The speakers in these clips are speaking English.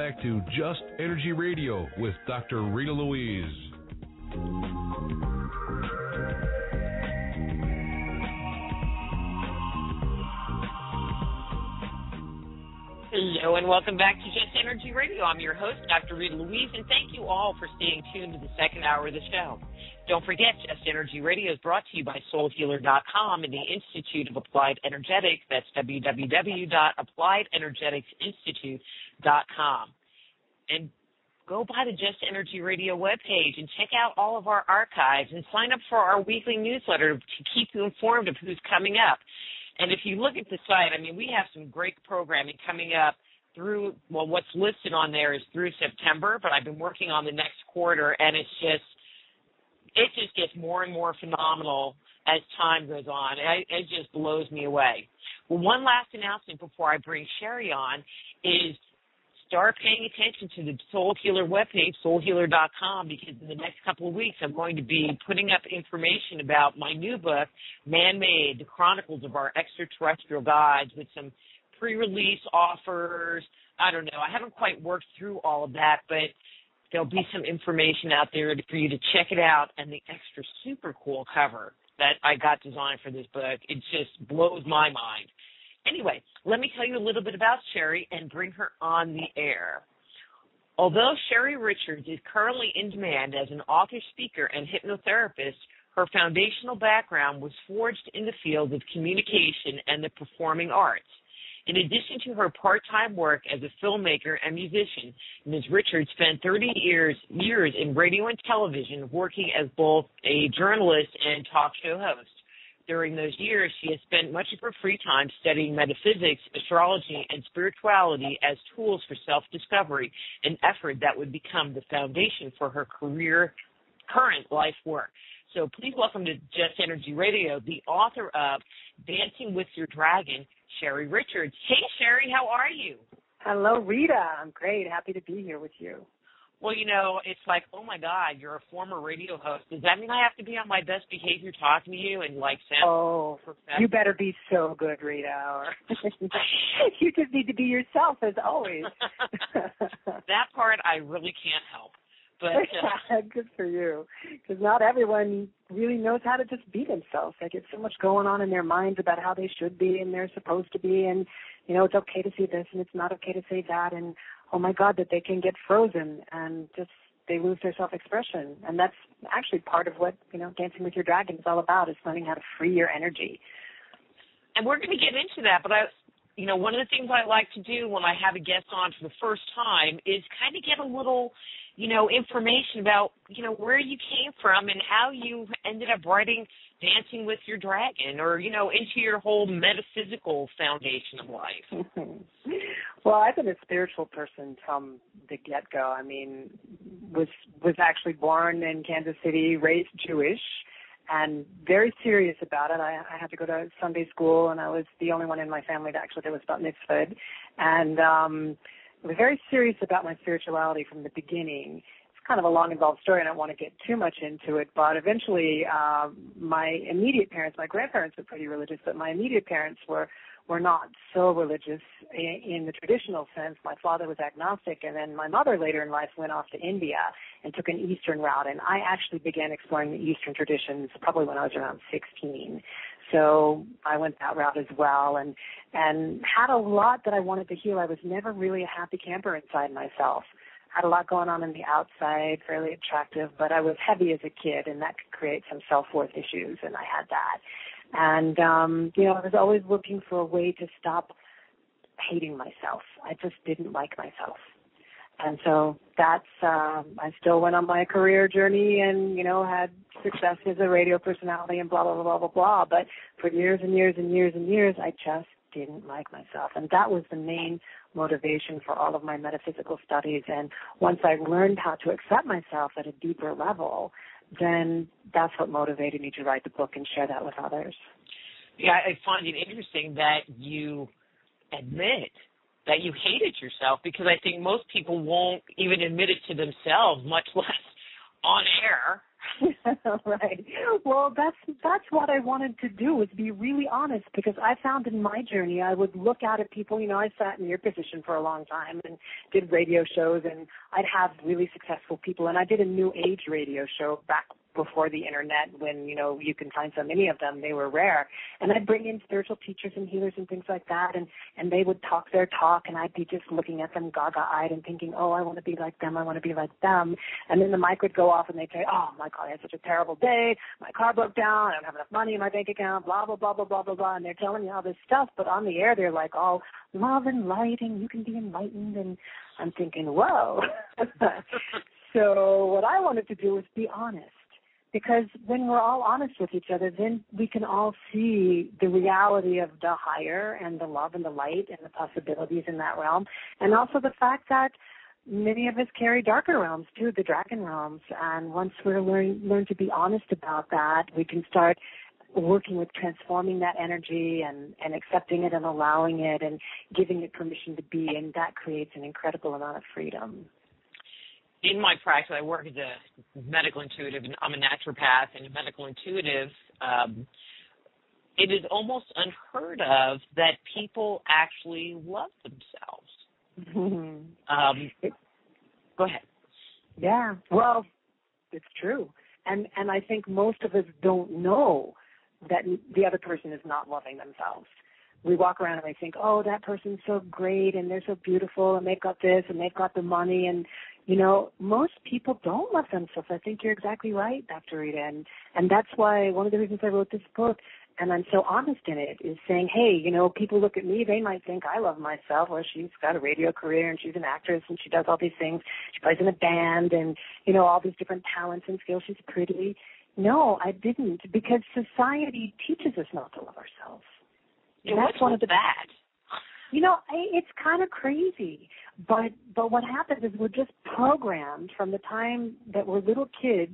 back to Just Energy Radio with Dr. Rita Louise. Hello and welcome back to Just Energy Radio. I'm your host, Dr. Rita Louise, and thank you all for staying tuned to the second hour of the show. Don't forget, Just Energy Radio is brought to you by SoulHealer.com and the Institute of Applied Energetics. That's www.appliedenergeticsinstitute.com. And go by the Just Energy Radio webpage and check out all of our archives and sign up for our weekly newsletter to keep you informed of who's coming up. And if you look at the site, I mean, we have some great programming coming up through, well, what's listed on there is through September, but I've been working on the next quarter, and it just gets more and more phenomenal as time goes on. It just blows me away. Well, one last announcement before I bring Shaeri on is start paying attention to the Soul Healer webpage, soulhealer.com, because in the next couple of weeks I'm going to be putting up information about my new book, Man-Made, The Chronicles of Our Extraterrestrial Gods, with some pre-release offers. I don't know. I haven't quite worked through all of that, but there'll be some information out there for you to check it out, and the extra super cool cover that I got designed for this book, it just blows my mind. Anyway, let me tell you a little bit about Shaeri and bring her on the air. Although Shaeri Richards is currently in demand as an author, speaker, and hypnotherapist, her foundational background was forged in the field of communication and the performing arts. In addition to her part-time work as a filmmaker and musician, Ms. Richards spent 30 years in radio and television, working as both a journalist and talk show host. During those years, she has spent much of her free time studying metaphysics, astrology, and spirituality as tools for self-discovery, an effort that would become the foundation for her current life work. So please welcome to Just Energy Radio the author of Dancing with Your Dragon, Shaeri Richards. Hey, Shaeri, how are you? Hello, Rita. I'm great. Happy to be here with you. Well, you know, it's like, oh, my God, you're a former radio host. Does that mean I have to be on my best behavior talking to you and, like, sound you better be so good, Rita. Or you just need to be yourself, as always. That part I really can't help. But good for you, because not everyone really knows how to just be themselves. They get so much going on in their minds about how they should be and they're supposed to be, and, you know, it's okay to say this and it's not okay to say that, and oh my God, that they can get frozen and just they lose their self-expression. And that's actually part of what, you know, Dancing with Your Dragon is all about, is learning how to free your energy. And we're going to get into that, but one of the things I like to do when I have a guest on for the first time is kind of get a little, information about, where you came from and how you ended up writing Dancing with Your Dragon, or, into your whole metaphysical foundation of life. Well, I've been a spiritual person from the get-go. I mean, was actually born in Kansas City, raised Jewish, and very serious about it. I had to go to Sunday school, and I was the only one in my family that actually did was bat mitzvah. And I was very serious about my spirituality from the beginning. It's kind of a long, involved story, and I don't want to get too much into it, but eventually my immediate parents, my grandparents were pretty religious, but my immediate parents were not so religious in the traditional sense. My father was agnostic, and then my mother later in life went off to India and took an Eastern route, and I actually began exploring the Eastern traditions probably when I was around 16. So I went that route as well, and had a lot that I wanted to heal. I was never really a happy camper inside myself. Had a lot going on the outside, fairly attractive, but I was heavy as a kid, and that could create some self-worth issues, and I had that. And, I was always looking for a way to stop hating myself. I just didn't like myself. And so that's, I still went on my career journey and, had success as a radio personality and blah, blah, blah, blah, blah, blah. But for years and years and years and years, I just didn't like myself. And that was the main motivation for all of my metaphysical studies. And once I learned how to accept myself at a deeper level, then that's what motivated me to write the book and share that with others. Yeah, I find it interesting that you admit that you hated yourself, because I think most people won't even admit it to themselves, much less on air, Right. Well, that's what I wanted to do, was be really honest, because I found in my journey I would look out at people. I sat in your position for a long time and did radio shows, and I'd have really successful people, and I did a new age radio show back before the internet, when you can find so many of them. They were rare, and I'd bring in spiritual teachers and healers and things like that, and they would talk their talk, and I'd be just looking at them gaga-eyed and thinking, oh, I want to be like them, I want to be like them. And then the mic would go off and they'd say, oh my God, I had such a terrible day, my car broke down, I don't have enough money in my bank account, blah blah blah blah blah blah blah. And they're telling me all this stuff, but on the air they're like, all love and light and you can be enlightened. And I'm thinking, whoa. So what I wanted to do was be honest. Because when we're all honest with each other, then we can all see the reality of the higher and the love and the light and the possibilities in that realm. And also the fact that many of us carry darker realms too, the dragon realms. And once we learn to be honest about that, we can start working with transforming that energy and accepting it and allowing it and giving it permission to be. And that creates an incredible amount of freedom. In my practice, I work as a medical intuitive, and I'm a naturopath and a medical intuitive. It is almost unheard of that people actually love themselves. Go ahead. Yeah, well, it's true. And I think most of us don't know that the other person is not loving themselves. We walk around and we think, oh, that person's so great and they're so beautiful and they've got this and they've got the money. And, most people don't love themselves. I think you're exactly right, Dr. Rita. And that's why one of the reasons I wrote this book, and I'm so honest in it, is saying, hey, people look at me, they might think I love myself. Well, she's got a radio career and she's an actress and she does all these things. She plays in a band and, all these different talents and skills. She's pretty. No, I didn't, because society teaches us not to love ourselves. Yeah, that's one of the bad. It's kind of crazy, but what happens is we're just programmed from the time that we're little kids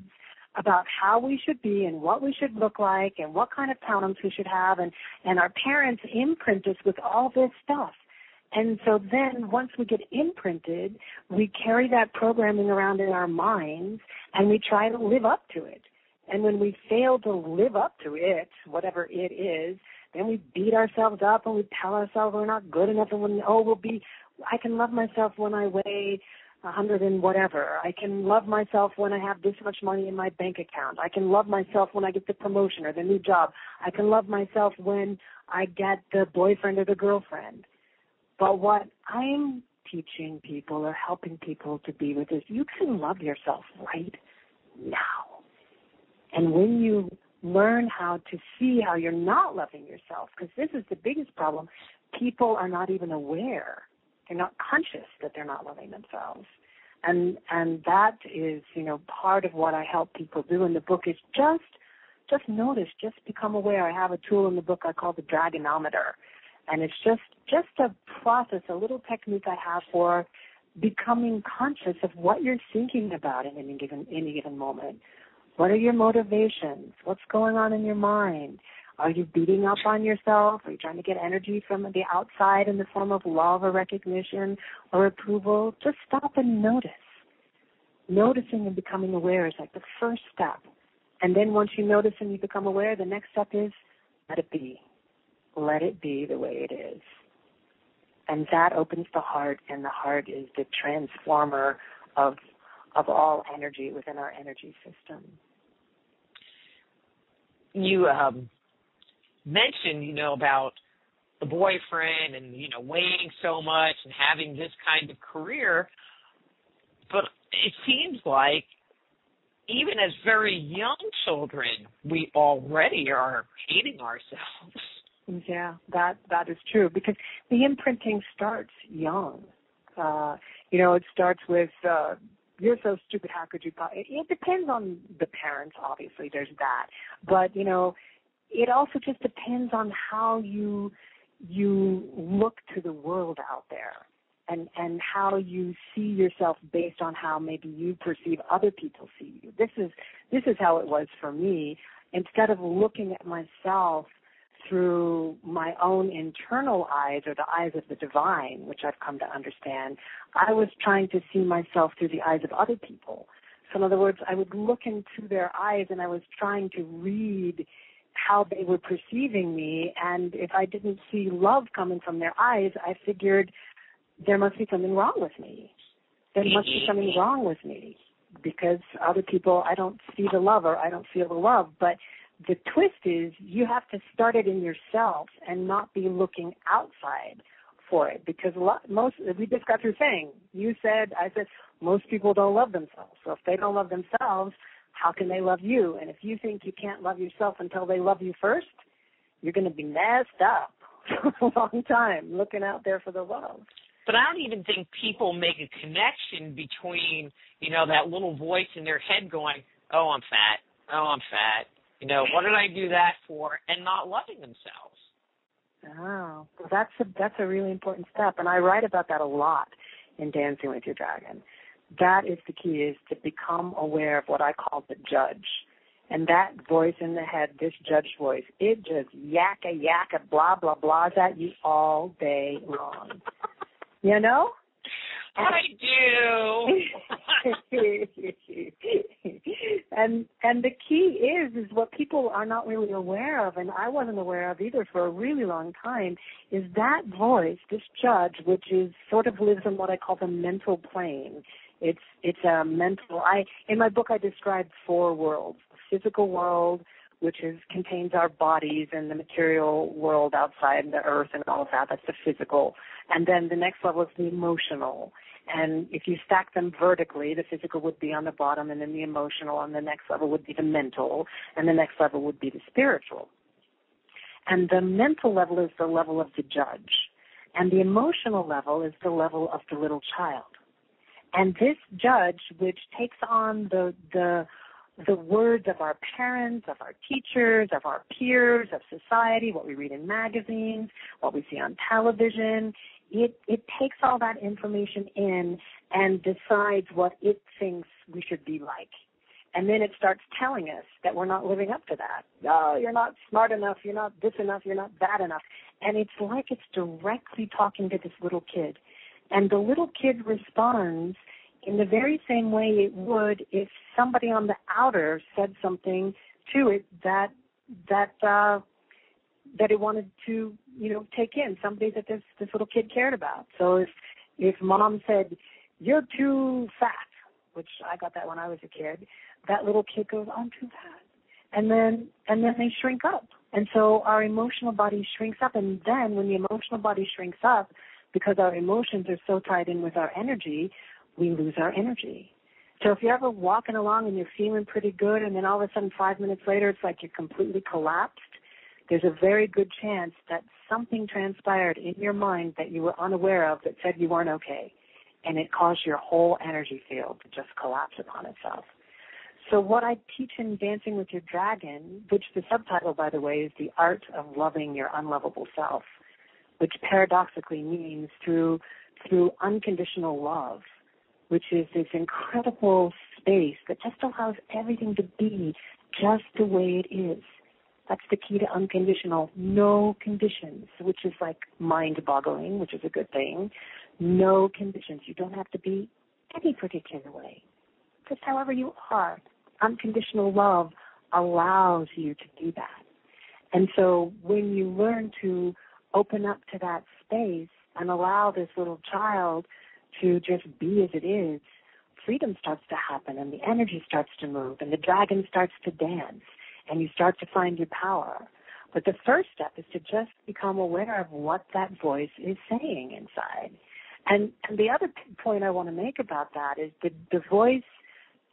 about how we should be and what we should look like and what kind of talents we should have, and our parents imprint us with all this stuff. And so then once we get imprinted, we carry that programming around in our minds and we try to live up to it. And when we fail to live up to it, whatever it is, then we beat ourselves up and we tell ourselves we're not good enough, and I can love myself when I weigh 100 and whatever. I can love myself when I have this much money in my bank account. I can love myself when I get the promotion or the new job. I can love myself when I get the boyfriend or the girlfriend. But what I'm teaching people or helping people to be with is you can love yourself right now. And when you learn how to see how you're not loving yourself, because this is the biggest problem, people are not even aware. They're not conscious that they're not loving themselves. And that is, part of what I help people do in the book is just notice, just become aware. I have a tool in the book I call the Dragonometer. And it's just a process, a little technique I have for becoming conscious of what you're thinking about in any given moment. What are your motivations? What's going on in your mind? Are you beating up on yourself? Are you trying to get energy from the outside in the form of love or recognition or approval? Just stop and notice. Noticing and becoming aware is like the first step. And then once you notice and you become aware, the next step is let it be. Let it be the way it is. And that opens the heart, and the heart is the transformer of all energy within our energy system. You mentioned, about the boyfriend and, weighing so much and having this kind of career, but it seems like even as very young children, we already are hating ourselves. Yeah, that is true, because the imprinting starts young. It starts with you're so stupid, how could you? It depends on the parents, obviously, there's that. But, it also just depends on how you look to the world out there and how you see yourself based on how maybe you perceive other people see you. This is how it was for me. Instead of looking at myself through my own internal eyes or the eyes of the divine, which I've come to understand, I was trying to see myself through the eyes of other people. So in other words, I would look into their eyes and I was trying to read how they were perceiving me, and if I didn't see love coming from their eyes, I figured there must be something wrong with me. There must be something wrong with me because other people, I don't see the love or I don't feel the love. But the twist is you have to start it in yourself and not be looking outside for it, because we just got through saying, I said, most people don't love themselves. So if they don't love themselves, how can they love you? And if you think you can't love yourself until they love you first, you're going to be messed up for a long time looking out there for the love. But I don't even think people make a connection between, that little voice in their head going, oh, I'm fat. Oh, I'm fat. What did I do that for? And not loving themselves. Oh, well, that's a really important step, and I write about that a lot in Dancing with Your Dragon. That is the key, is to become aware of what I call the judge. And that voice in the head, this judge voice, it just yakka, blah, blah, blahs at you all day long. You know? I do. and the key is what people are not really aware of, and I wasn't aware of either for a really long time, is that voice, this judge, which is sort of lives in what I call the mental plane. It's a mental. In my book I described 4 worlds: the physical world, which contains our bodies and the material world outside, the earth and all of that. That's the physical. And then the next level is the emotional. And if you stack them vertically, the physical would be on the bottom, and then the emotional, and the next level would be the mental, and the next level would be the spiritual. And the mental level is the level of the judge. And the emotional level is the level of the little child. And this judge, which takes on the words of our parents, of our teachers, of our peers, of society, what we read in magazines, what we see on television, it takes all that information in and decides what it thinks we should be like. And then it starts telling us that we're not living up to that. Oh, you're not smart enough, you're not this enough, you're not that enough. And it's like it's directly talking to this little kid. And the little kid responds in the very same way it would if somebody on the outer said something to it that it wanted to, take in, somebody that this little kid cared about. So if mom said, you're too fat, which I got that when I was a kid, that little kid goes, I'm too fat. And then they shrink up. And so our emotional body shrinks up. And then when the emotional body shrinks up, because our emotions are so tied in with our energy, we lose our energy. So if you're ever walking along and you're feeling pretty good, and then all of a sudden 5 minutes later it's like you're completely collapsed, there's a very good chance that something transpired in your mind that you were unaware of that said you weren't okay, and it caused your whole energy field to just collapse upon itself. So what I teach in Dancing with Your Dragon, which the subtitle, by the way, is The Art of Loving Your Unlovable Self, which paradoxically means through unconditional love, which is this incredible space that just allows everything to be just the way it is. That's the key to unconditional, no conditions, which is like mind-boggling, which is a good thing. No conditions. You don't have to be any particular way, just however you are. Unconditional love allows you to do that. And so when you learn to open up to that space and allow this little child to just be as it is, freedom starts to happen, and the energy starts to move, and the dragon starts to dance, and you start to find your power. But the first step is to just become aware of what that voice is saying inside. And the other point I want to make about that is the voice,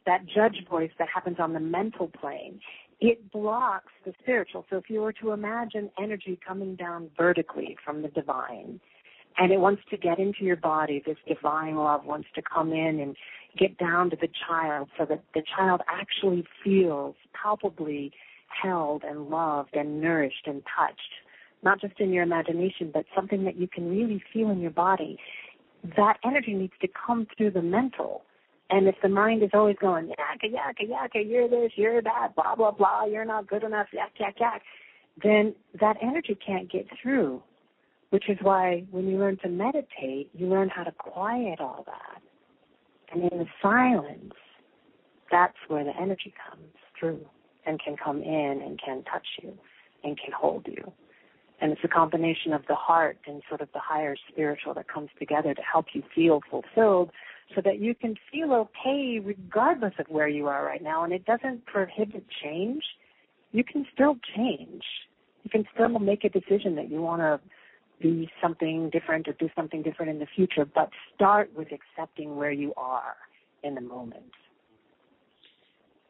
that judge voice that happens on the mental plane, it blocks the spiritual. So if you were to imagine energy coming down vertically from the divine, and it wants to get into your body, this divine love wants to come in and get down to the child so that the child actually feels palpably held and loved and nourished and touched, not just in your imagination, but something that you can really feel in your body. That energy needs to come through the mental. And if the mind is always going, yakka, yakka, yakka, you're this, you're that, blah, blah, blah, you're not good enough, yak, yak, yak, then that energy can't get through, which is why when you learn to meditate, you learn how to quiet all that. And in the silence, that's where the energy comes through and can come in and can touch you and can hold you. And it's a combination of the heart and sort of the higher spiritual that comes together to help you feel fulfilled so that you can feel okay regardless of where you are right now. And it doesn't prohibit change. You can still change. You can still make a decision that you want to be something different or do something different in the future, but start with accepting where you are in the moment.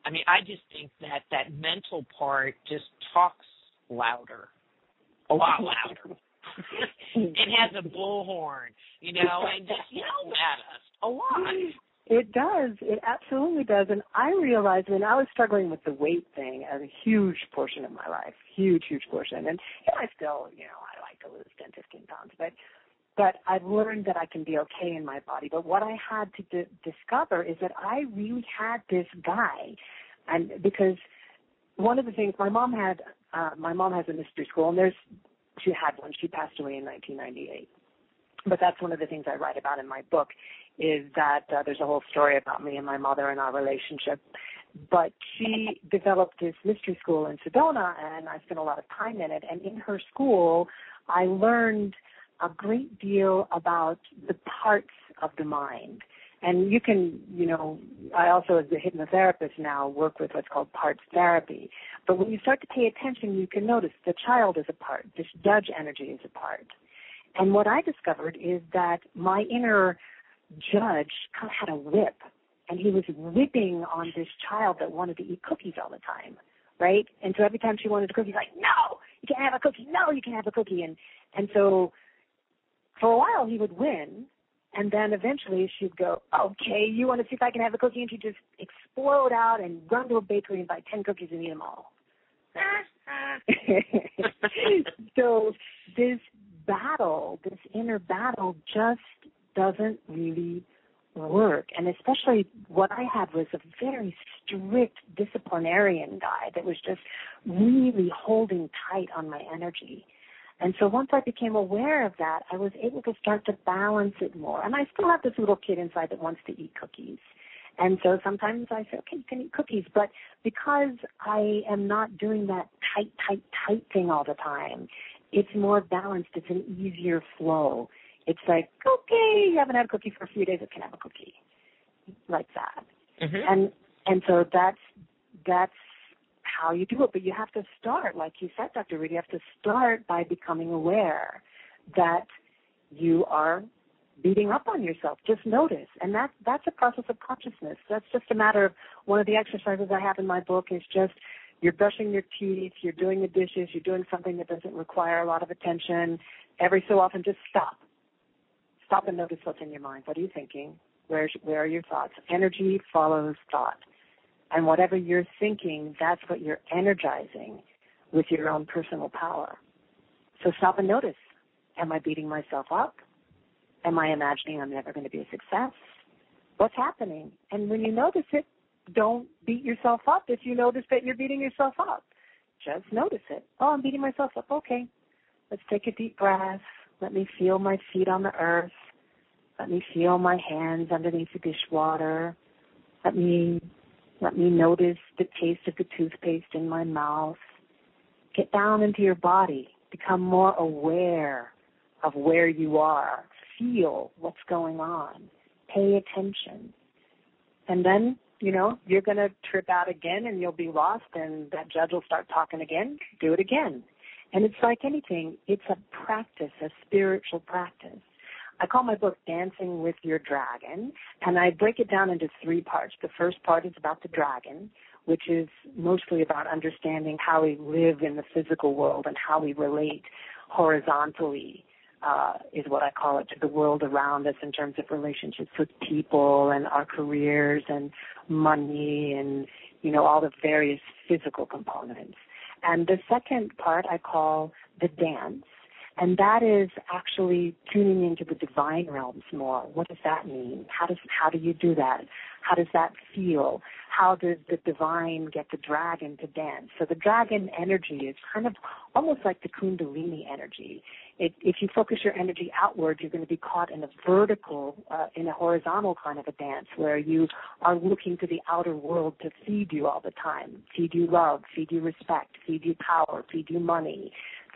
I mean, I just think that mental part just talks louder. A lot louder. It has a bullhorn, and just yells at us a lot. It does. It absolutely does. And I realized when I was struggling with the weight thing as a huge portion of my life, huge portion. And I still, I like to lose 10, 15 pounds. But I've learned that I can be okay in my body. But what I had to discover is that I really had this guy. And because one of the things, my mom has a mystery school, and she had one. She passed away in 1998. But that's one of the things I write about in my book, is that there's a whole story about me and my mother and our relationship. But she developed this mystery school in Sedona, and I spent a lot of time in it. And in her school, I learned a great deal about the parts of the mind. And you can, I also, as a hypnotherapist now, work with what's called parts therapy. But when you start to pay attention, you can notice the child is a part. This judge energy is a part. And what I discovered is that my inner judge kind of had a whip, and he was whipping on this child that wanted to eat cookies all the time, right? And so every time she wanted a cookie, he's like, no, you can't have a cookie. No, you can't have a cookie. And so for a while he would win, and then eventually she'd go, okay, you want to see if I can have a cookie? And she'd just explode out and run to a bakery and buy 10 cookies and eat them all. So this inner battle just doesn't really work. And especially what I had was a very strict disciplinarian guy that was just really holding tight on my energy. And so once I became aware of that, I was able to start to balance it more. And I still have this little kid inside that wants to eat cookies. And so sometimes I say, okay, you can eat cookies. But because I am not doing that tight thing all the time, it's more balanced. It's an easier flow. It's like, okay, you haven't had a cookie for a few days, you can have a cookie. Like that. Mm-hmm. And so that's how you do it. But you have to start, like you said, Dr. Rita, you have to start by becoming aware that you are beating up on yourself. Just notice. And that's a process of consciousness. That's just a matter of, one of the exercises I have in my book is just, you're brushing your teeth, you're doing the dishes, you're doing something that doesn't require a lot of attention. Every so often, just stop. Stop and notice what's in your mind. What are you thinking? Where are your thoughts? Energy follows thought. And whatever you're thinking, that's what you're energizing with your own personal power. So stop and notice. Am I beating myself up? Am I imagining I'm never going to be a success? What's happening? And when you notice it, don't beat yourself up if you notice that you're beating yourself up. Just notice it. Oh, I'm beating myself up. Okay. Let's take a deep breath. Let me feel my feet on the earth. Let me feel my hands underneath the dishwater. Let me notice the taste of the toothpaste in my mouth. Get down into your body. Become more aware of where you are. Feel what's going on. Pay attention. And then, you're going to trip out again and you'll be lost and that judge will start talking again. Do it again. And it's like anything. It's a practice, a spiritual practice. I call my book Dancing with Your Dragon, and I break it down into 3 parts. The first part is about the dragon, which is mostly about understanding how we live in the physical world and how we relate horizontally, is what I call it, to the world around us in terms of relationships with people and our careers and money and, all the various physical components. And the second part I call the dance, and that is actually tuning into the divine realms more. What does that mean? How do you do that? How does that feel? How does the divine get the dragon to dance? So the dragon energy is kind of almost like the kundalini energy. If you focus your energy outward, you're going to be caught in a vertical, in a horizontal kind of a dance where you are looking to the outer world to feed you all the time, feed you love, feed you respect, feed you power, feed you money,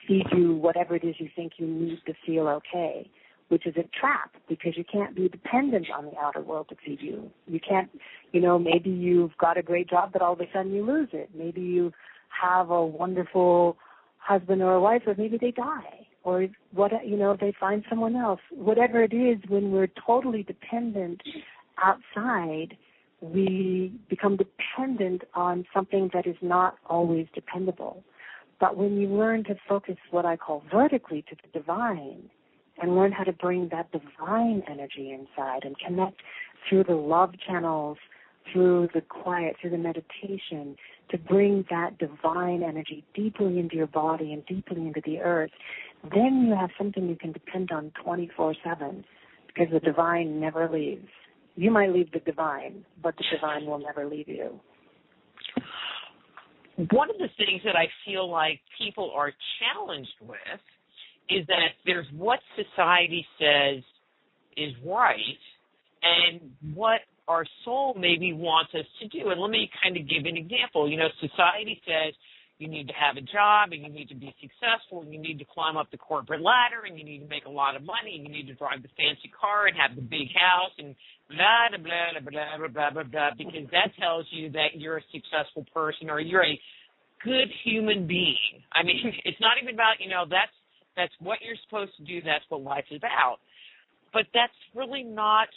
feed you whatever it is you think you need to feel okay, which is a trap because you can't be dependent on the outer world to feed you. You can't, maybe you've got a great job, but all of a sudden you lose it. Maybe you have a wonderful husband or a wife, but maybe they die. Or they find someone else. Whatever it is, when we're totally dependent outside, we become dependent on something that is not always dependable. But when you learn to focus what I call vertically to the divine and learn how to bring that divine energy inside and connect through the love channels, through the quiet, through the meditation, to bring that divine energy deeply into your body and deeply into the earth, then you have something you can depend on 24/7 because the divine never leaves. You might leave the divine, but the divine will never leave you. One of the things that I feel like people are challenged with is that there's what society says is right and what our soul maybe wants us to do. And let me kind of give an example. Society says you need to have a job and you need to be successful and you need to climb up the corporate ladder and you need to make a lot of money and you need to drive the fancy car and have the big house and blah, blah, blah, blah, blah, blah, blah, blah, because that tells you that you're a successful person or you're a good human being. I mean, it's not even about, that's what you're supposed to do. That's what life is about. But that's really not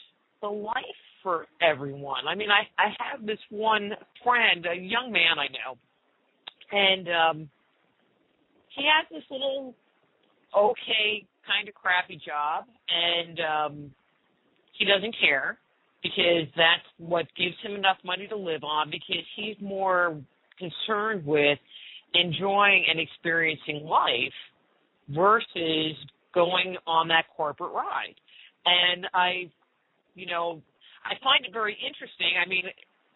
the life for everyone. I mean, I have this one friend, a young man I know, and he has this little okay kind of crappy job, and he doesn't care because that's what gives him enough money to live on because he's more concerned with enjoying and experiencing life versus going on that corporate ride. And I find it very interesting. I mean,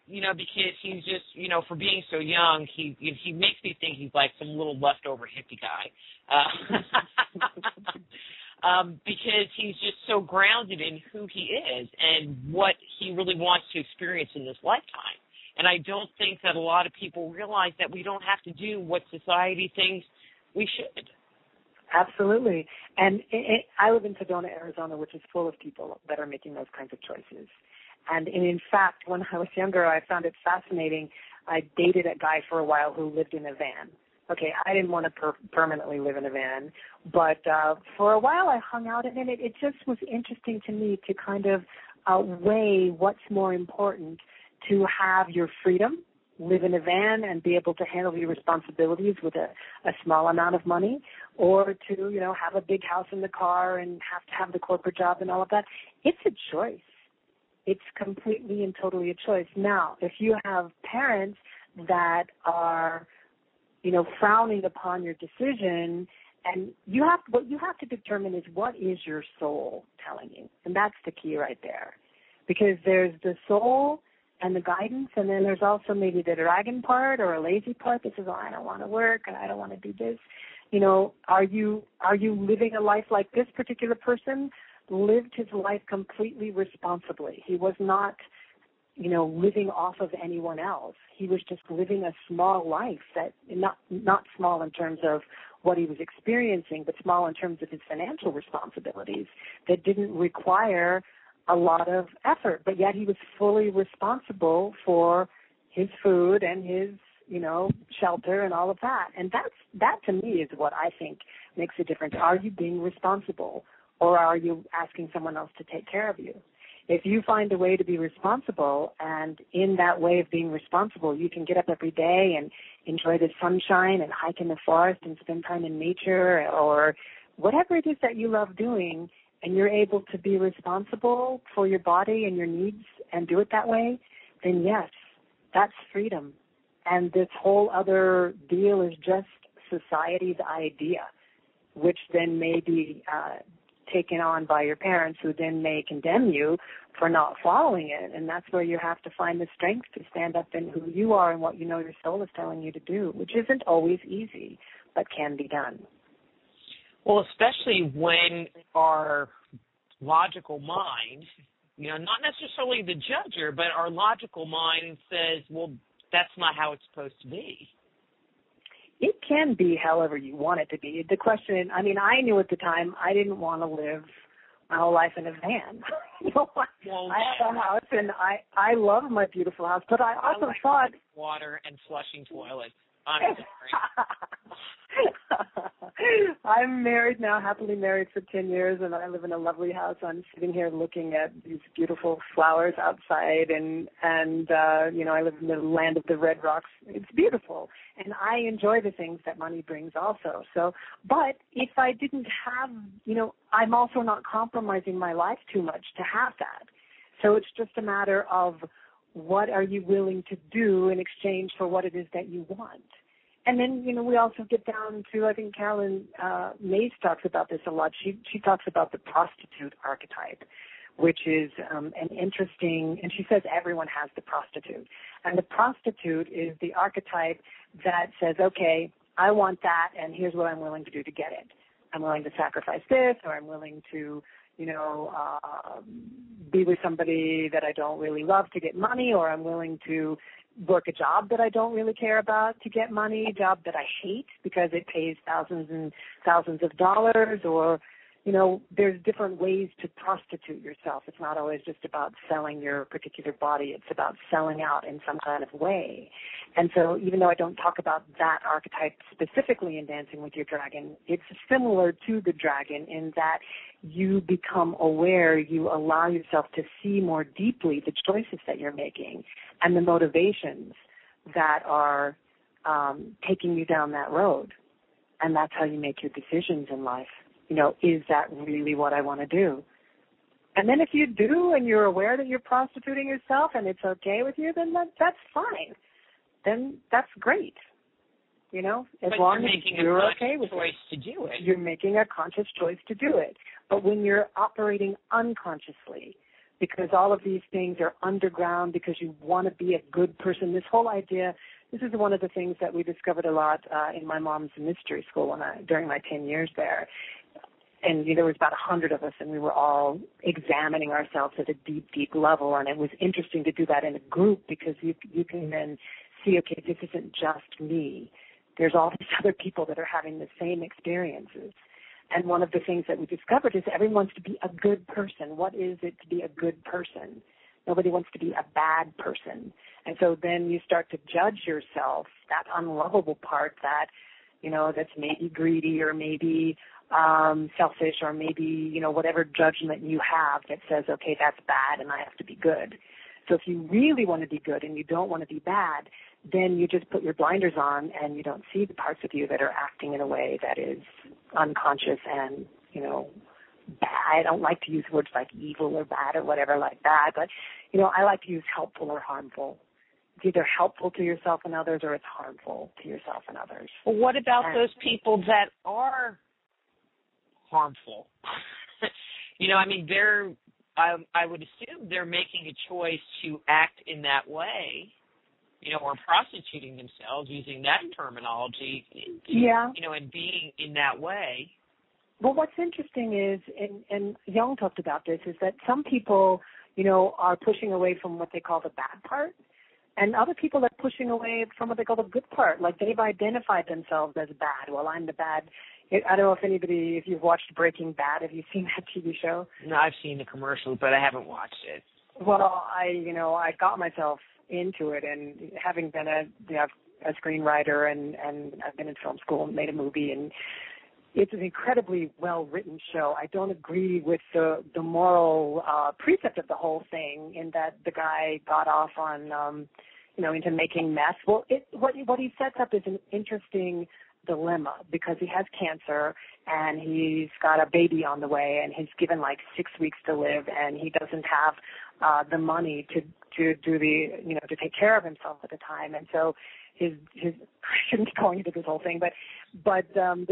because he's just, for being so young, he makes me think he's like some little leftover hippie guy. Because he's just so grounded in who he is and what he really wants to experience in this lifetime. And I don't think that a lot of people realize that we don't have to do what society thinks we should. Absolutely. And I live in Sedona, Arizona, which is full of people that are making those kinds of choices. And in fact, when I was younger, I found it fascinating. I dated a guy for a while who lived in a van. Okay, I didn't want to permanently live in a van, but for a while I hung out in it. It just was interesting to me to kind of weigh what's more important, to have your freedom, live in a van and be able to handle your responsibilities with a small amount of money, or to, have a big house in the car and have to have the corporate job and all of that. It's a choice. It's completely and totally a choice. Now, if you have parents that are, frowning upon your decision, and what you have to determine is what is your soul telling you, and that's the key right there, because there's the soul and the guidance, and then there's also maybe the dragon part or a lazy part that says, I don't want to work and I don't want to do this. Are you living a life like this particular person lived his life completely responsibly? He was not, living off of anyone else. He was just living a small life that not small in terms of what he was experiencing, but small in terms of his financial responsibilities that didn't require a lot of effort, but yet he was fully responsible for his food and his, shelter and all of that. And that to me is what I think makes a difference. Are you being responsible, or are you asking someone else to take care of you? If you find a way to be responsible, and in that way of being responsible, you can get up every day and enjoy the sunshine and hike in the forest and spend time in nature, or whatever it is that you love doing, and you're able to be responsible for your body and your needs and do it that way, then yes, that's freedom. And this whole other deal is just society's idea, which then may be taken on by your parents, who then may condemn you for not following it. And that's where you have to find the strength to stand up in who you are and what you know your soul is telling you to do, which isn't always easy, but can be done. Well, especially when our logical mind, not necessarily the judger, but our logical mind says, well, that's not how it's supposed to be. It can be however you want it to be. The question, I knew at the time I didn't want to live my whole life in a van. I have a house, and I love my beautiful house, but I also thought water and flushing toilets. I'm sorry. I'm married now, happily married for 10 years, and I live in a lovely house. I'm sitting here looking at these beautiful flowers outside, and I live in the land of the red rocks. It's beautiful, and I enjoy the things that money brings also. So, but if I didn't have, I'm also not compromising my life too much to have that. So it's just a matter of what are you willing to do in exchange for what it is that you want. And then, we also get down to, I think Carolyn Mays talks about this a lot. She talks about the prostitute archetype, which is an interesting, and she says everyone has the prostitute. And the prostitute is the archetype that says, okay, I want that, and here's what I'm willing to do to get it. I'm willing to sacrifice this, or I'm willing to, be with somebody that I don't really love to get money, or I'm willing to work a job that I don't really care about to get money, a job that I hate because it pays thousands and thousands of dollars, or, there's different ways to prostitute yourself. It's not always just about selling your particular body. It's about selling out in some kind of way. And so even though I don't talk about that archetype specifically in Dancing with Your Dragon, it's similar to the dragon in that you become aware, you allow yourself to see more deeply the choices that you're making and the motivations that are taking you down that road. And that's how you make your decisions in life. Is that really what I want to do? And then if you do and you're aware that you're prostituting yourself and it's okay with you, then that's fine. Then that's great. As but long as you're okay with choice to do it. You're making a conscious choice to do it. But when you're operating unconsciously, because all of these things are underground, because you want to be a good person, this whole idea, this is one of the things that we discovered a lot in my mom's mystery school during my 10 years there. And there was about 100 of us, and we were all examining ourselves at a deep, deep level. And it was interesting to do that in a group because you can then see, okay, this isn't just me. There's all these other people that are having the same experiences. And one of the things that we discovered is everyone wants to be a good person. What is it to be a good person? Nobody wants to be a bad person. And so then you start to judge yourself, that unlovable part that, that's maybe greedy or maybe selfish or maybe, whatever judgment you have that says, okay, that's bad and I have to be good. So if you really want to be good and you don't want to be bad, then you just put your blinders on and you don't see the parts of you that are acting in a way that is unconscious and, bad. I don't like to use words like evil or bad or whatever like that, but, I like to use helpful or harmful. It's either helpful to yourself and others or it's harmful to yourself and others. Well, what about those people that are harmful? I would assume they're making a choice to act in that way, or prostituting themselves, using that terminology, and being in that way. Well, what's interesting is, and Jung talked about this, is that some people, are pushing away from what they call the bad part, and other people are pushing away from what they call the good part, like they've identified themselves as bad. Well, I'm the bad. I don't know if you've watched Breaking Bad. Have you seen that TV show? No, I've seen the commercials, but I haven't watched it. Well, I got myself into it, and having been a screenwriter and I've been in film school and made a movie, and it's an incredibly well-written show. I don't agree with the moral precept of the whole thing in that the guy got off on, into making mess. Well, what he sets up is an interesting dilemma because he has cancer and he's got a baby on the way and he's given like 6 weeks to live and he doesn't have the money to do to take care of himself at the time. And so I shouldn't be going into this whole thing, but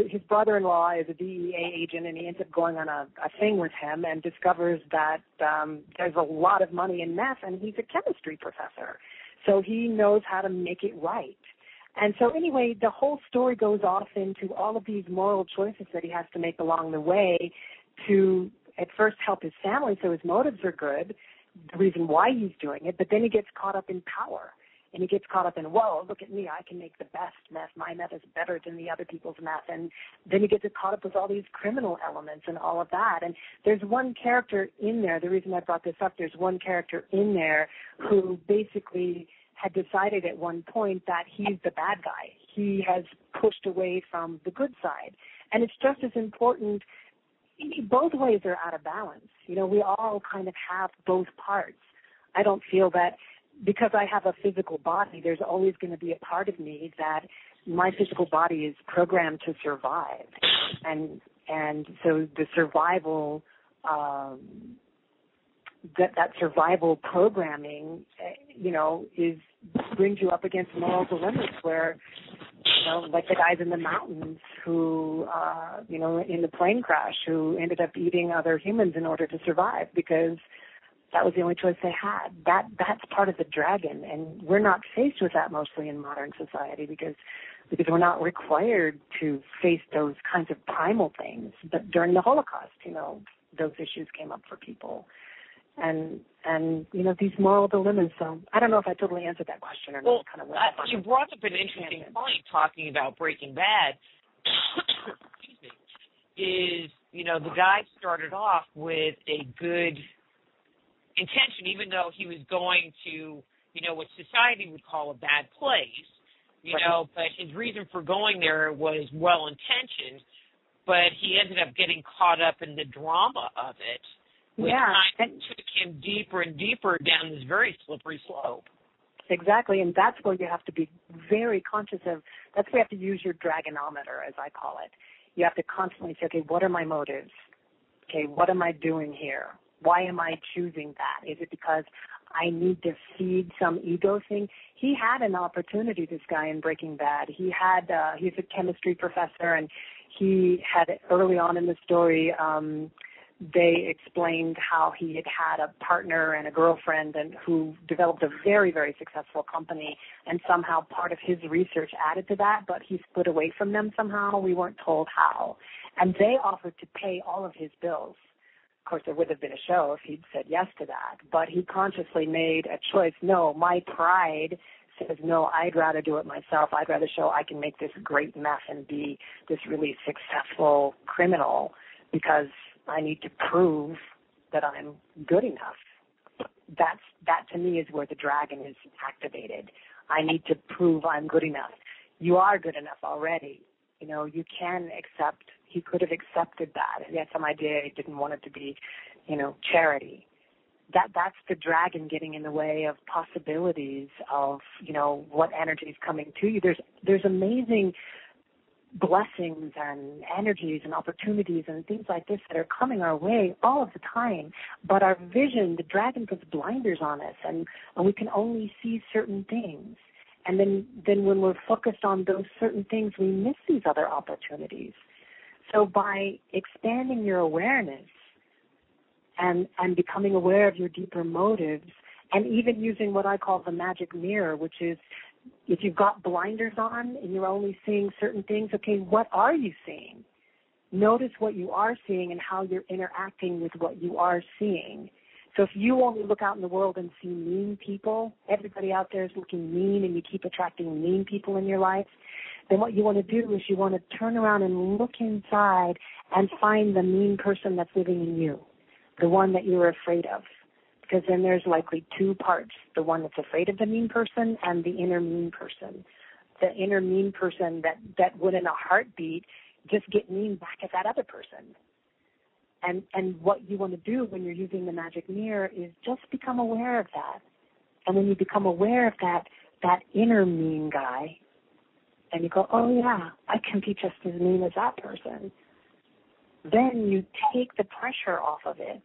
his brother-in-law is a DEA agent, and he ends up going on a thing with him and discovers that there's a lot of money in meth, and he's a chemistry professor. So he knows how to make it right. And so anyway, the whole story goes off into all of these moral choices that he has to make along the way to at first help his family, so his motives are good, the reason why he's doing it, but then he gets caught up in power. And he gets caught up in, whoa, look at me, I can make the best meth. My meth is better than the other people's meth. And then he gets caught up with all these criminal elements and all of that. And there's one character in there, the reason I brought this up, there's one character in there who basically had decided at one point that he's the bad guy. He has pushed away from the good side. And it's just as important, both ways are out of balance. You know, we all kind of have both parts. I don't feel that because I have a physical body, there's always going to be a part of me that my physical body is programmed to survive. And so the survival, that survival programming, brings you up against moral dilemmas where, like the guys in the mountains who, in the plane crash, who ended up eating other humans in order to survive because that was the only choice they had. That's part of the dragon, and we're not faced with that mostly in modern society because we're not required to face those kinds of primal things. But during the Holocaust, those issues came up for people. And these moral dilemmas. So I don't know if I totally answered that question or not. Well, kind of you brought up an interesting point talking about Breaking Bad. Excuse me. Is, the guy started off with a good intention, even though he was going to, what society would call a bad place, but his reason for going there was well-intentioned, but he ended up getting caught up in the drama of it, which kind of took him deeper and deeper down this very slippery slope. Exactly, and that's where you have to be very conscious of, that's where you have to use your dragonometer, as I call it. You have to constantly say, okay, what are my motives? Okay, what am I doing here? Why am I choosing that? Is it because I need to feed some ego thing? He had an opportunity, this guy in Breaking Bad. He's a chemistry professor, and he had, early on in the story, they explained how he had a partner and a girlfriend and who developed a very, very successful company, and somehow part of his research added to that, but he split away from them somehow. We weren't told how. And they offered to pay all of his bills. Of course, there would have been a show if he'd said yes to that, but he consciously made a choice. No, my pride says, no, I'd rather do it myself. I'd rather show I can make this great meth and be this really successful criminal because I need to prove that I'm good enough. That to me is where the dragon is activated. I need to prove I'm good enough. You are good enough already. You can accept. He could have accepted that. He had some idea he didn't want it to be, charity. That's the dragon getting in the way of possibilities of, what energy is coming to you. There's amazing blessings and energies and opportunities and things like this that are coming our way all of the time. But our vision, the dragon puts blinders on us, and we can only see certain things. And then when we're focused on those certain things, we miss these other opportunities. So by expanding your awareness and becoming aware of your deeper motives, and even using what I call the magic mirror, which is if you've got blinders on and you're only seeing certain things, okay, what are you seeing? Notice what you are seeing and how you're interacting with what you are seeing. So if you only look out in the world and see mean people, everybody out there is looking mean, and you keep attracting mean people in your life, then what you want to do is you want to turn around and look inside and find the mean person that's living in you, the one that you're afraid of. Because then there's likely two parts, the one that's afraid of the mean person and the inner mean person. The inner mean person that would in a heartbeat just get mean back at that other person. And what you want to do when you're using the magic mirror is just become aware of that. And when you become aware of that inner mean guy, and you go, oh yeah, I can be just as mean as that person, then you take the pressure off of it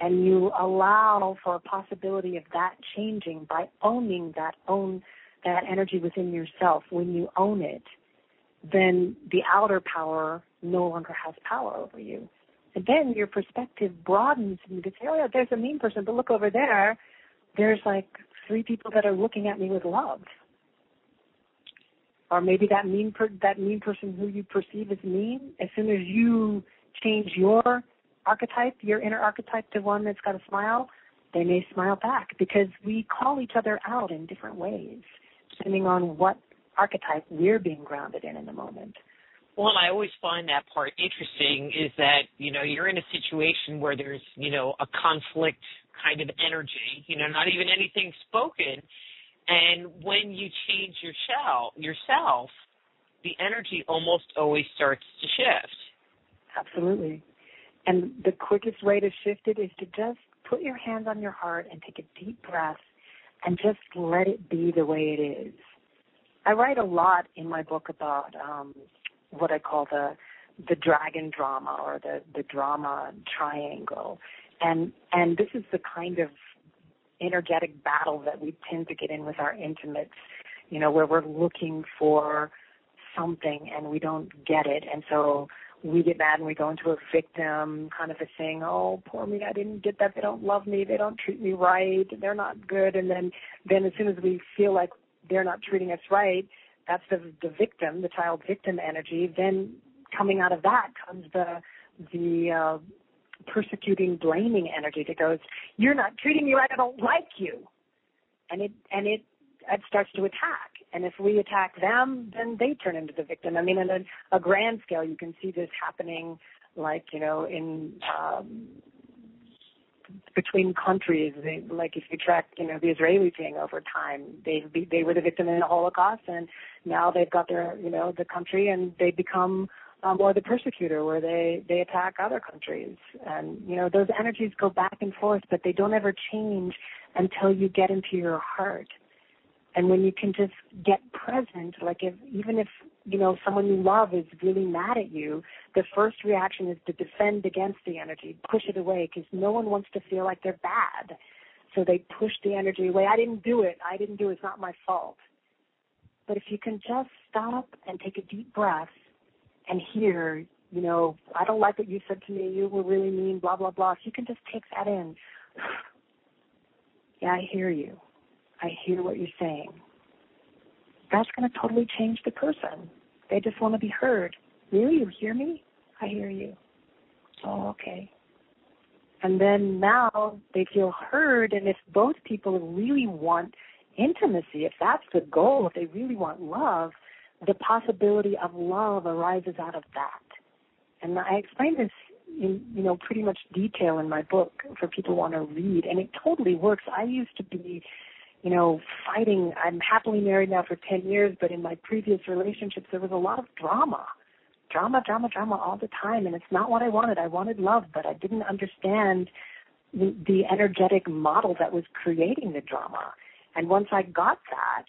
and you allow for a possibility of that changing by owning that own that energy within yourself, when you own it, then the outer power no longer has power over you. And then your perspective broadens and you can say, oh, yeah, there's a mean person, but look over there, there's like 3 people that are looking at me with love. Or maybe that mean person who you perceive as mean, as soon as you change your archetype, your inner archetype, to one that's got a smile, they may smile back, because we call each other out in different ways, depending on what archetype we're being grounded in the moment. Well, I always find that part interesting is that, you're in a situation where there's, a conflict kind of energy, not even anything spoken. And when you change yourself, the energy almost always starts to shift. Absolutely. And the quickest way to shift it is to just put your hands on your heart and take a deep breath and just let it be the way it is. I write a lot in my book about what I call the dragon drama, or the drama triangle. And this is the kind of energetic battle that we tend to get in with our intimates, where we're looking for something and we don't get it. And so we get mad and we go into a victim kind of a thing. Oh, poor me, I didn't get that. They don't love me. They don't treat me right. They're not good. And then as soon as we feel like they're not treating us right, that's the victim, the child victim energy. Then coming out of that comes the persecuting, blaming energy that goes, you're not treating me right, I don't like you. And it starts to attack. And if we attack them, then they turn into the victim. I mean, on a grand scale, you can see this happening, like, in between countries. Like if you track, the Israeli thing over time, they were the victim in the Holocaust, and now they've got their, the country, and they become or the persecutor, where they attack other countries. And, those energies go back and forth, but they don't ever change until you get into your heart. And when you can just get present, like even if someone you love is really mad at you, the first reaction is to defend against the energy, push it away, because no one wants to feel like they're bad. So they push the energy away. I didn't do it. It's not my fault. But if you can just stop and take a deep breath and hear, I don't like what you said to me. You were really mean, blah, blah, blah. If you can just take that in. Yeah, I hear you. I hear what you're saying. That's going to totally change the person. They just want to be heard. Really? You hear me? I hear you. Oh, okay. And then now they feel heard, and if both people really want intimacy, if that's the goal, if they really want love, the possibility of love arises out of that. And I explain this in, pretty much detail in my book for people who want to read, and it totally works. I used to be fighting. I'm happily married now for 10 years, but in my previous relationships, there was a lot of drama all the time, and it's not what I wanted. I wanted love, but I didn't understand the energetic model that was creating the drama. And once I got that,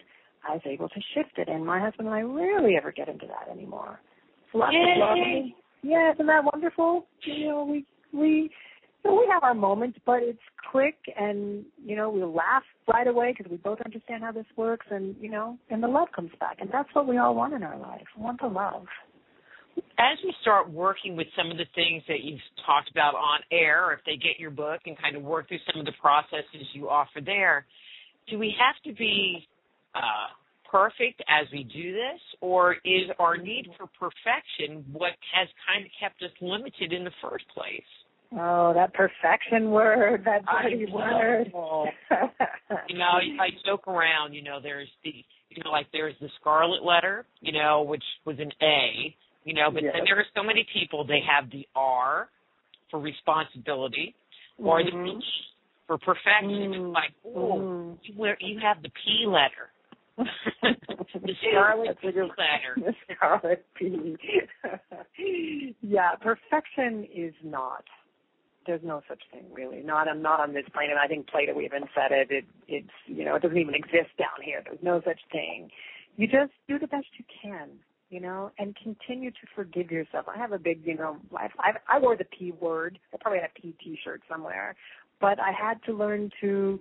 I was able to shift it, and my husband and I rarely ever get into that anymore. Lots of love. Yeah, isn't that wonderful? We have our moments, but it's quick, and, we'll laugh right away because we both understand how this works, and, and the love comes back. And that's what we all want in our life. We want the love. As we start working with some of the things that you've talked about on air, or if they get your book and kind of work through some of the processes you offer there, do we have to be perfect as we do this, or is our need for perfection what has kind of kept us limited in the first place? Oh, that perfection word, that dirty word. I joke around, there's there's the scarlet letter, which was an A, but then there are so many people, they have the R for responsibility, or the P for perfection. It's like, you have the P letter. The scarlet letter. The scarlet P. Yeah, perfection is not. There's no such thing, really. Not on this planet. I think Plato even said it. It doesn't even exist down here. There's no such thing. You just do the best you can, and continue to forgive yourself. I have a big, I wore the P word. I probably had a P T-shirt somewhere, but I had to learn to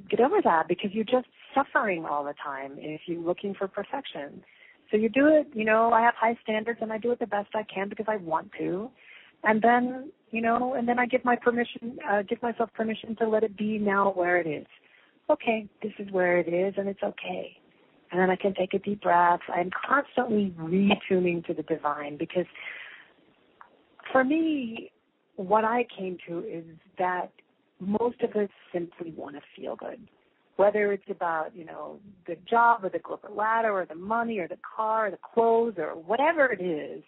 get over that, because you're just suffering all the time if you're looking for perfection. So you do it, I have high standards and I do it the best I can because I want to. And then, and then I give myself permission to let it be now where it is. Okay, this is where it is and it's okay. And then I can take a deep breath. I'm constantly retuning to the divine because for me, what I came to is that most of us simply want to feel good. Whether it's about, the job or the corporate ladder or the money or the car or the clothes or whatever it is,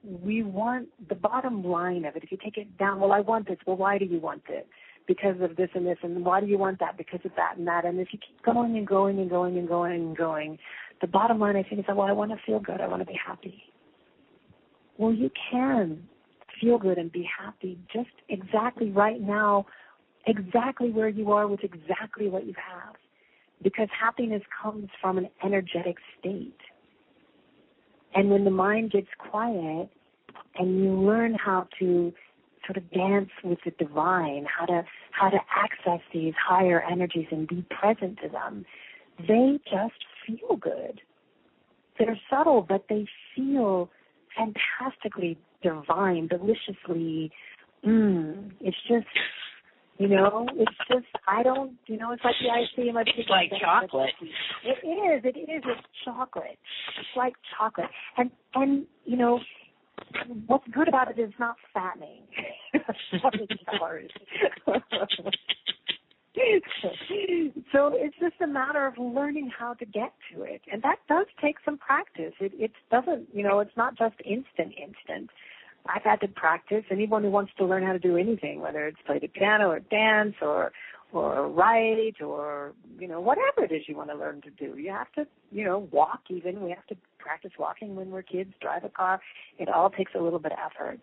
we want the bottom line of it. If you take it down, well, I want this. Well, why do you want it? Because of this and this. And why do you want that? Because of that and that. And if you keep going and going and going and going and going, the bottom line, I think, is that, well, I want to feel good. I want to be happy. Well, you can feel good and be happy just exactly right now, exactly where you are with exactly what you have. Because happiness comes from an energetic state. And when the mind gets quiet and you learn how to sort of dance with the divine, how to access these higher energies and be present to them, they just feel good. They're subtle, but they feel fantastically divine, deliciously. It's just, it's like the icing in my It's like chocolate. It is. It's chocolate. It's like chocolate. And what's good about it is not fattening. So it's just a matter of learning how to get to it. And that does take some practice. It doesn't, it's not just instant. I've had to practice. Anyone who wants to learn how to do anything, whether it's play the piano or dance or write or, whatever it is you want to learn to do. You have to, walk even. We have to practice walking when we're kids, drive a car. It all takes a little bit of effort.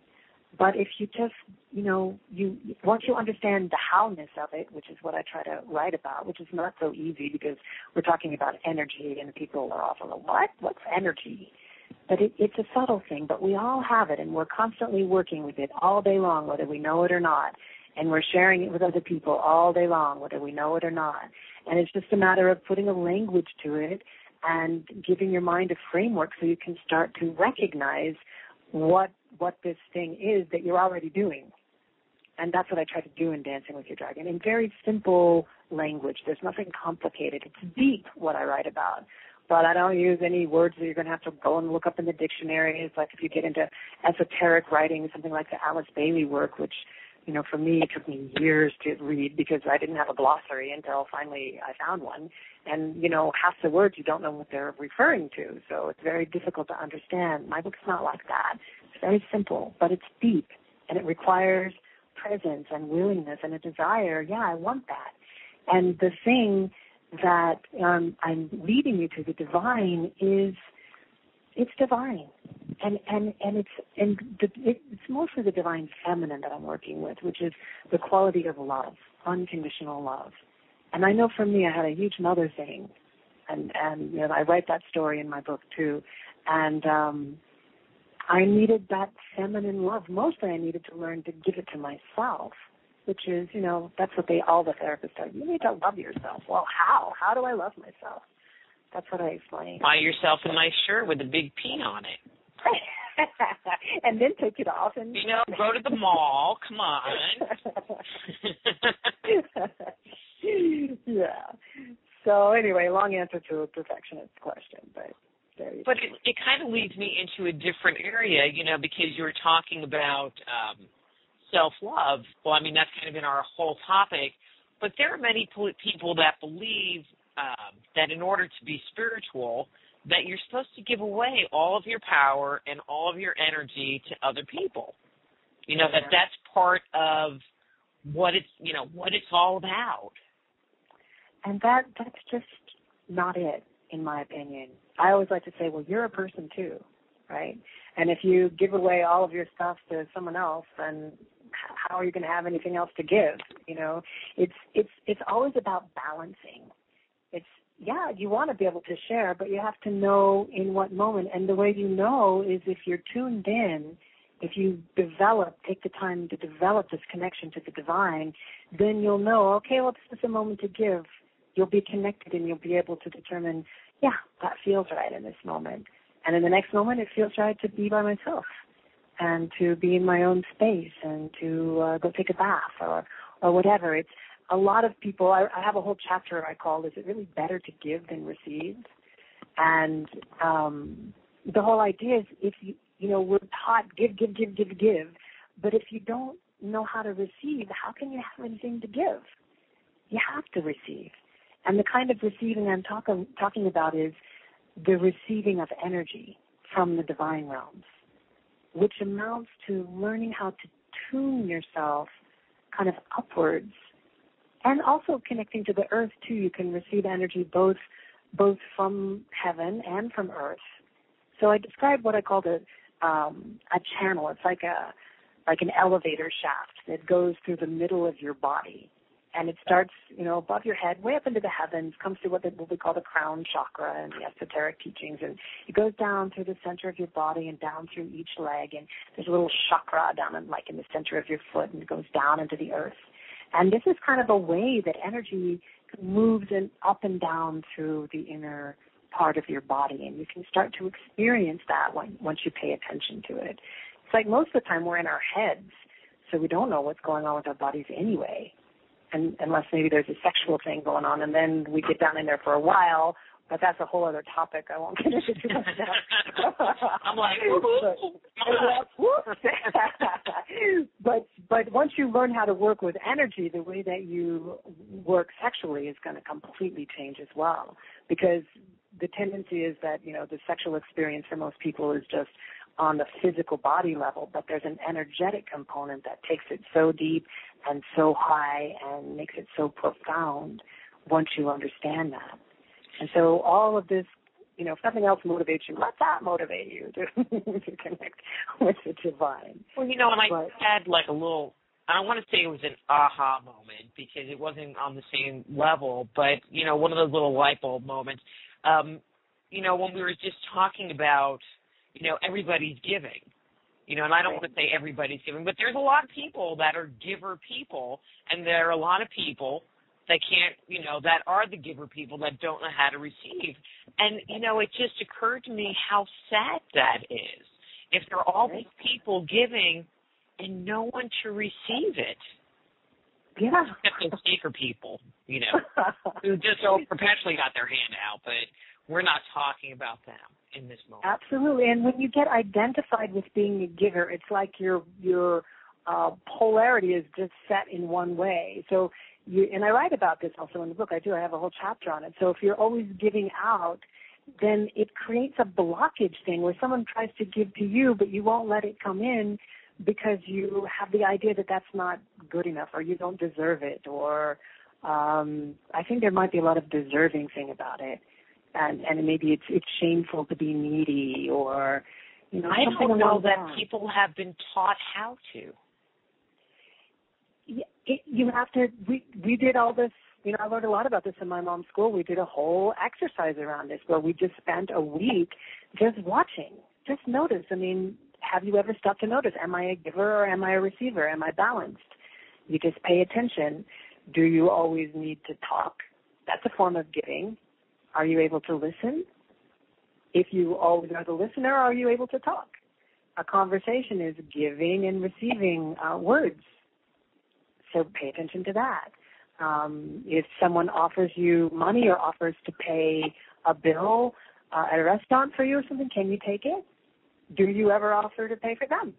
But if you just, once you understand the how-ness of it, which is what I try to write about, which is not so easy because we're talking about energy and people are often like, what? What's energy? But it's a subtle thing, but we all have it, and we're constantly working with it all day long, whether we know it or not. And we're sharing it with other people all day long, whether we know it or not. And it's just a matter of putting a language to it and giving your mind a framework so you can start to recognize what this thing is that you're already doing. And that's what I try to do in Dancing with Your Dragon, in very simple language. There's nothing complicated. It's deep, what I write about. But I don't use any words that you're going to have to go and look up in the dictionary. It's like if you get into esoteric writing, something like the Alice Bailey work, which, for me, it took me years to read because I didn't have a glossary until finally I found one. And, half the words you don't know what they're referring to. So it's very difficult to understand. My book's not like that. It's very simple, but it's deep. And it requires presence and willingness and a desire. Yeah, I want that. And the thing that I'm leading you to the divine is it's divine, and it's mostly the divine feminine that I'm working with, which is the quality of love, unconditional love. And I know for me, I had a huge mother thing, and I write that story in my book too, and I needed that feminine love. Mostly, I needed to learn to give it to myself. Which is, that's what all the therapists tell you. You need to love yourself. Well, how? How do I love myself? That's what I explain. Buy yourself a nice shirt with a big P on it. And then take it off and... go to the mall. Come on. Yeah. So anyway, long answer to a perfectionist question, but there you go. But it kind of leads me into a different area, because you were talking about... self-love. Well, I mean, that's kind of been our whole topic. But there are many people that believe that in order to be spiritual, that you're supposed to give away all of your power and all of your energy to other people. That's part of what it's all about. And that's just not it, in my opinion. I always like to say, well, you're a person too, right? And if you give away all of your stuff to someone else, then how are you going to have anything else to give? It's always about balancing. You want to be able to share, but you have to know in what moment. And the way you know is if you're tuned in, if you take the time to develop this connection to the divine, then you'll know, okay, well, this is a moment to give you'll be connected and you'll be able to determine, yeah, that feels right in this moment. And in the next moment, it feels right to be by myself and to be in my own space and to go take a bath or whatever. It's a lot of people, I have a whole chapter I call, is it really better to give than receive? And the whole idea is if we're taught give, but if you don't know how to receive, how can you have anything to give? You have to receive. And the kind of receiving I'm talking about is the receiving of energy from the divine realms, which amounts to learning how to tune yourself kind of upwards and also connecting to the earth too. You can receive energy both from heaven and from earth. So I described what I called a channel. It's like an elevator shaft that goes through the middle of your body. And it starts, above your head, way up into the heavens, comes to what we call the crown chakra in the esoteric teachings. And it goes down through the center of your body and down through each leg. And there's a little chakra down in the center of your foot, and it goes down into the earth. And this is kind of a way that energy moves up and down through the inner part of your body. And you can start to experience that once you pay attention to it. It's like most of the time we're in our heads, so we don't know what's going on with our bodies anyway. And unless maybe there's a sexual thing going on, and then we get down in there for a while, but that's a whole other topic. I won't get into too much of that. I'm like, but once you learn how to work with energy, the way that you work sexually is going to completely change as well. Because the tendency is that, the sexual experience for most people is just on the physical body level, but there's an energetic component that takes it so deep and so high and makes it so profound once you understand that. And so all of this, if nothing else motivates you, let that motivate you to connect with the divine. Well, and I had a little, I don't want to say it was an aha moment because it wasn't on the same level, but, one of those little light bulb moments, when we were just talking about, everybody's giving, and I don't want to say everybody's giving, but there's a lot of people that are giver people, and there are a lot of people that can't, that are the giver people that don't know how to receive. And, it just occurred to me how sad that is. If there are all these people giving and no one to receive it. Yeah. Except those seeker people, who just perpetually got their hand out, but we're not talking about them in this moment. Absolutely. And when you get identified with being a giver, it's like your polarity is just set in one way. So and I write about this also in the book. I have a whole chapter on it. So if you're always giving out, then it creates a blockage thing where someone tries to give to you, but you won't let it come in because you have the idea that that's not good enough or you don't deserve it. Or I think there might be a lot of deserving thing about it. And maybe it's shameful to be needy or, I don't know that people have been taught how to. You have to, we did all this, I learned a lot about this in my mom's school. We did a whole exercise around this where we just spent a week just watching, just notice. Have you ever stopped to notice, am I a giver or am I a receiver? Am I balanced? You just pay attention. Do you always need to talk? That's a form of giving. Are you able to listen? If you always are the listener, are you able to talk? A conversation is giving and receiving words. So pay attention to that. If someone offers you money or offers to pay a bill at a restaurant for you or something, can you take it? Do you ever offer to pay for them?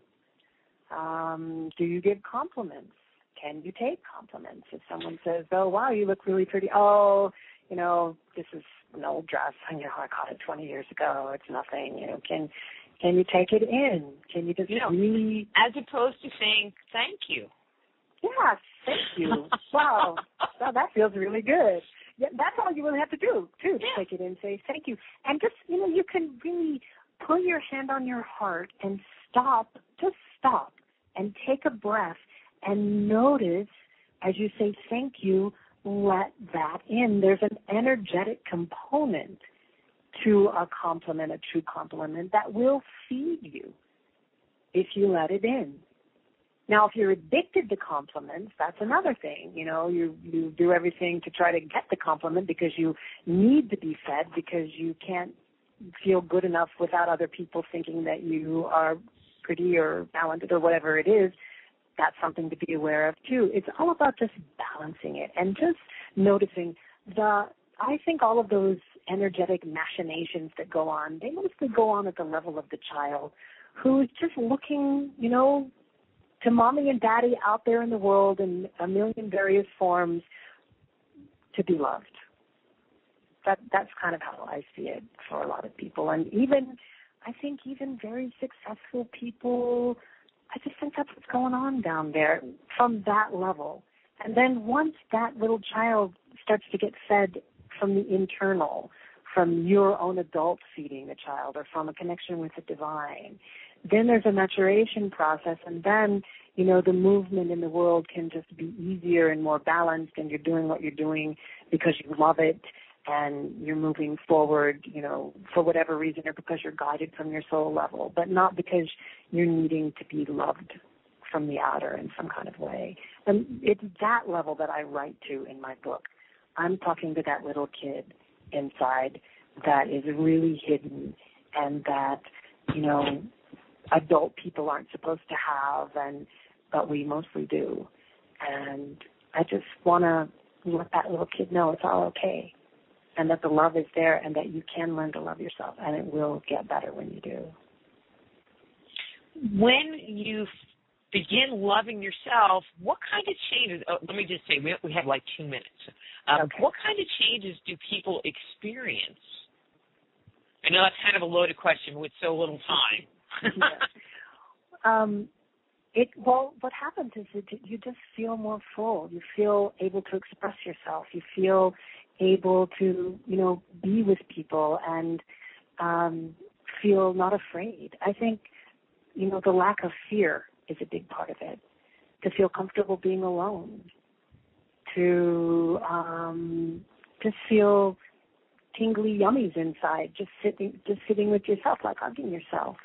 Do you give compliments? Can you take compliments? If someone says, oh, wow, you look really pretty. Oh, this is an old dress. I got it 20 years ago. It's nothing. Can you take it in? Can you just really... As opposed to saying thank you. Yeah, thank you. Wow, that feels really good. Yeah, that's all you really have to do, too, to take it in, say thank you. And just, you can really put your hand on your heart and stop and take a breath and notice as you say thank you, let that in. There's an energetic component to a compliment, a true compliment, that will feed you if you let it in. Now, if you're addicted to compliments, that's another thing. You know, you do everything to try to get the compliment because you need to be fed, because you can't feel good enough without other people thinking that you are pretty or talented or whatever it is. That's something to be aware of, too. It's all about just balancing it and just noticing I think all of those energetic machinations that go on, they mostly go on at the level of the child who's just looking, you know, to mommy and daddy out there in the world in a million various forms to be loved. That's kind of how I see it for a lot of people. And I think even very successful people, I just think that's what's going on down there from that level. And then once that little child starts to get fed from the internal, from your own adult feeding the child or from a connection with the divine, then there's a maturation process, and then, you know, the movement in the world can just be easier and more balanced, and you're doing what you're doing because you love it, and you're moving forward, you know, for whatever reason, or because you're guided from your soul level, but not because you're needing to be loved from the outer in some kind of way. And it's that level that I write to in my book. I'm talking to that little kid inside that is really hidden and that, you know, adult people aren't supposed to have, but we mostly do. And I just want to let that little kid know it's all okay, and that the love is there, and that you can learn to love yourself, and it will get better when you do. When you begin loving yourself, what kind of changes, let me just say, we have like 2 minutes. Okay. What kind of changes do people experience? I know that's kind of a loaded question with so little time. Well, what happens is that you just feel more full. You feel able to express yourself. You feel able to, you know, be with people and feel not afraid. I think, you know, the lack of fear is a big part of it. To feel comfortable being alone. To just feel tingly yummies inside, just sitting with yourself, like hugging yourself.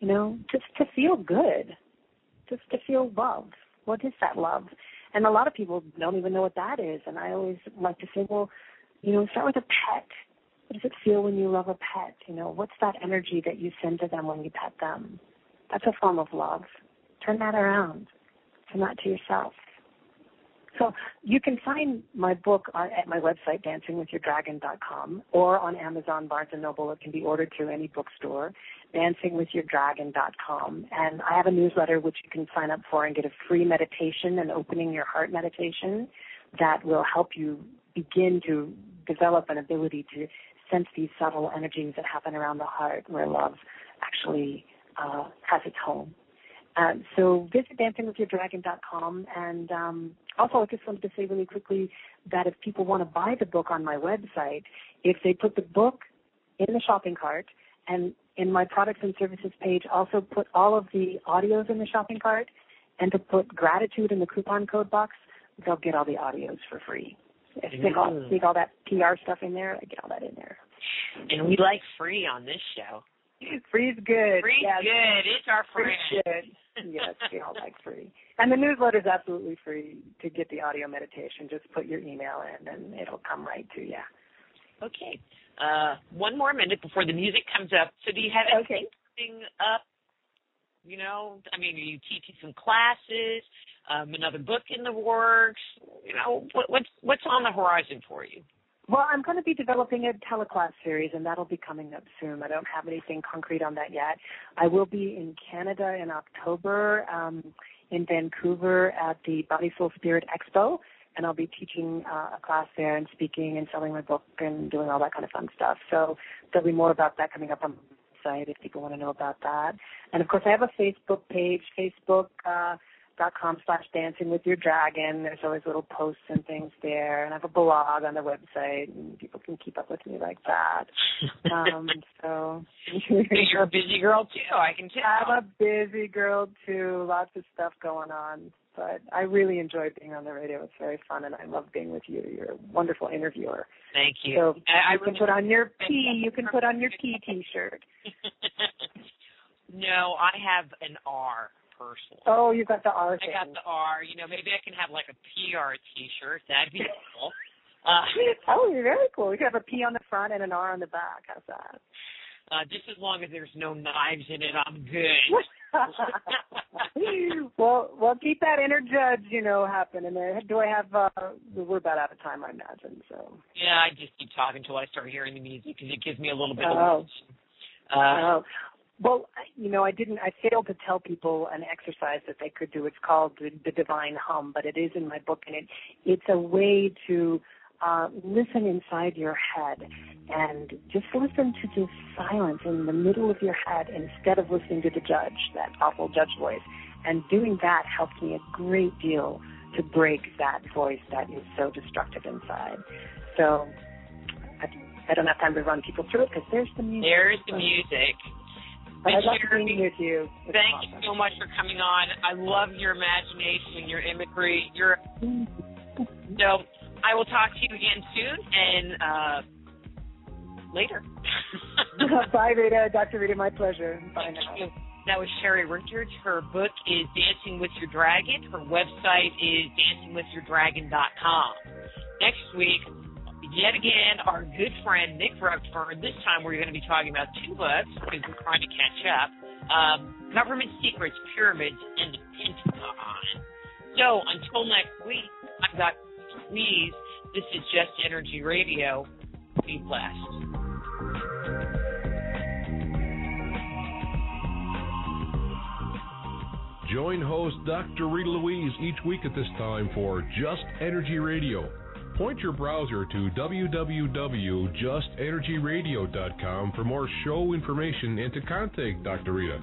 You know, just to feel good, just to feel love. What is that love? And a lot of people don't even know what that is. And I always like to say, well, you know, start with a pet. What does it feel when you love a pet? You know, what's that energy that you send to them when you pet them? That's a form of love. Turn that around. Turn that to yourself. So you can find my book at my website, dancingwithyourdragon.com, or on Amazon, Barnes & Noble. It can be ordered through any bookstore, dancingwithyourdragon.com. And I have a newsletter which you can sign up for and get a free meditation, an opening your heart meditation, that will help you begin to develop an ability to sense these subtle energies that happen around the heart where love actually has its home. So visit dancingwithyourdragon.com. And also I just wanted to say really quickly that if people want to buy the book on my website, if they put the book in the shopping cart, and in my products and services page also put all of the audios in the shopping cart, and to put gratitude in the coupon code box, they'll get all the audios for free. If they stick all that PR stuff in there, I get all that in there. And we like free on this show. Free's good. Free's good. It's our friend. Free's good. Yes, we all like free. And the newsletter is absolutely free to get the audio meditation. Just put your email in, and it'll come right to you. Okay. 1 more minute before the music comes up. So do you have anything up? You know, I mean, are you teaching some classes? Another book in the works? You know, what's on the horizon for you? Well, I'm going to be developing a teleclass series, and that'll be coming up soon. I don't have anything concrete on that yet. I will be in Canada in October, in Vancouver at the Body, Soul, Spirit Expo, and I'll be teaching a class there and speaking and selling my book and doing all that kind of fun stuff. So there'll be more about that coming up on the website if people want to know about that. And, of course, I have a Facebook page, Facebook.com/dancingwithyourdragon. There's always little posts and things there. And I have a blog on the website, and people can keep up with me like that. So you're a busy girl, too, I can tell. I'm a busy girl, too. Lots of stuff going on. But I really enjoy being on the radio. It's very fun, and I love being with you. You're a wonderful interviewer. Thank you. So you can put on your P. You can put on your P T-shirt. No, I have an R. personally. Oh, you got the R thing. I got the R. You know, maybe I can have like a PR T-shirt. That'd be cool. That would be very cool. We could have a P on the front and an R on the back. How's that? Just as long as there's no knives in it, I'm good. well, keep that inner judge, happening. Do I have? We're about out of time, I imagine. So. Yeah, I just keep talking until I start hearing the music because it gives me a little bit of. Well, I failed to tell people an exercise that they could do. It's called the Divine Hum, but it is in my book, and it's a way to listen inside your head and just listen to the silence in the middle of your head instead of listening to the judge, that awful judge voice. And doing that helped me a great deal to break that voice that is so destructive inside. So I don't have time to run people through it because there's the music. There's the music. But I love being with you. Thank you so much for coming on. I love your imagination and your imagery. So I will talk to you again soon and later. Bye, Rita. Dr. Rita, my pleasure. Bye now. That was Shaeri Richards. Her book is Dancing with Your Dragon. Her website is dancingwithyourdragon.com. Next week, yet again, our good friend Nick Rutherford. This time we're going to be talking about two books because we're trying to catch up. Government Secrets, Pyramids, and the Pentagon. So until next week, I'm Dr. Louise. This is Just Energy Radio. Be blessed. Join host Dr. Rita Louise each week at this time for Just Energy Radio. Point your browser to www.justenergyradio.com for more show information and to contact Dr. Rita.